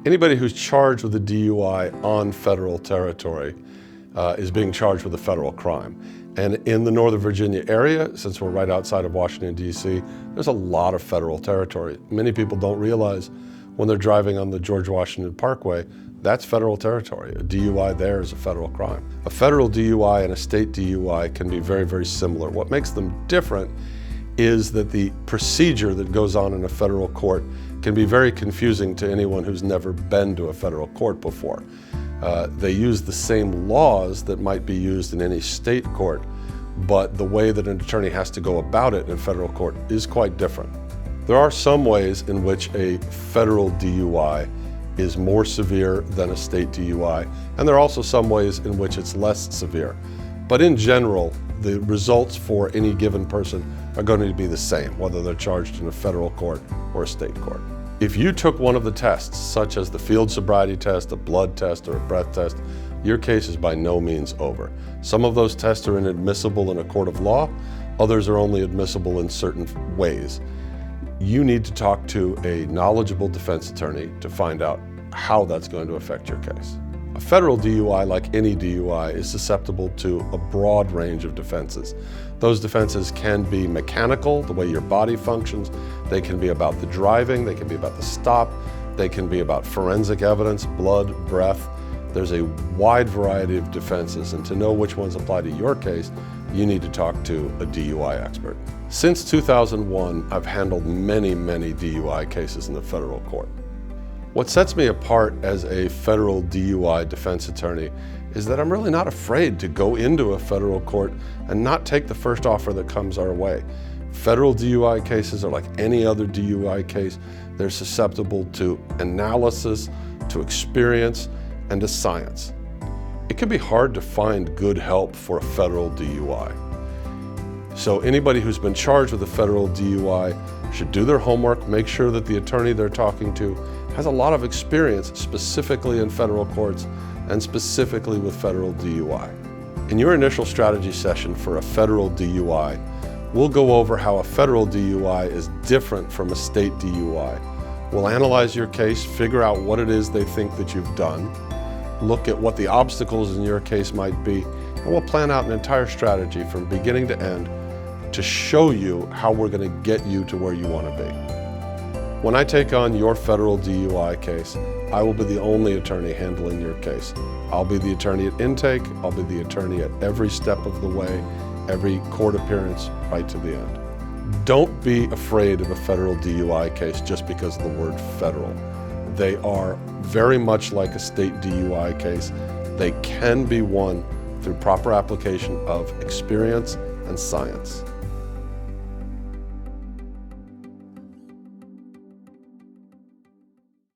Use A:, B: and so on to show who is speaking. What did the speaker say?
A: Anybody who's charged with a DUI on federal territory is being charged with a federal crime. And in the Northern Virginia area, since we're right outside of Washington, D.C., there's a lot of federal territory. Many people don't realize when they're driving on the George Washington Parkway, that's federal territory. A DUI there is a federal crime. A federal DUI and a state DUI can be very, very similar. What makes them different is that the procedure that goes on in a federal court can be very confusing to anyone who's never been to a federal court before. They use the same laws that might be used in any state court, but the way that an attorney has to go about it in federal court is quite different. There are some ways in which a federal DUI is more severe than a state DUI, and there are also some ways in which it's less severe. But in general, the results for any given person are going to be the same, whether they're charged in a federal court or a state court. If you took one of the tests, such as the field sobriety test, a blood test, or a breath test, your case is by no means over. Some of those tests are inadmissible in a court of law, others are only admissible in certain ways. You need to talk to a knowledgeable defense attorney to find out how that's going to affect your case. A federal DUI, like any DUI, is susceptible to a broad range of defenses. Those defenses can be mechanical, the way your body functions. They can be about the driving, they can be about the stop, they can be about forensic evidence, blood, breath. There's a wide variety of defenses, and to know which ones apply to your case, you need to talk to a DUI expert. Since 2001, I've handled many, many DUI cases in the federal court. What sets me apart as a federal DUI defense attorney is that I'm really not afraid to go into a federal court and not take the first offer that comes our way. Federal DUI cases are like any other DUI case. They're susceptible to analysis, to experience, and to science. It can be hard to find good help for a federal DUI. So anybody who's been charged with a federal DUI should do their homework, make sure that the attorney they're talking to has a lot of experience specifically in federal courts and specifically with federal DUI. In your initial strategy session for a federal DUI, we'll go over how a federal DUI is different from a state DUI. We'll analyze your case, figure out what it is they think that you've done, look at what the obstacles in your case might be, and we'll plan out an entire strategy from beginning to end to show you how we're going to get you to where you want to be. When I take on your federal DUI case, I will be the only attorney handling your case. I'll be the attorney at intake, I'll be the attorney at every step of the way, every court appearance, right to the end. Don't be afraid of a federal DUI case just because of the word federal. They are very much like a state DUI case. They can be won through proper application of experience and science.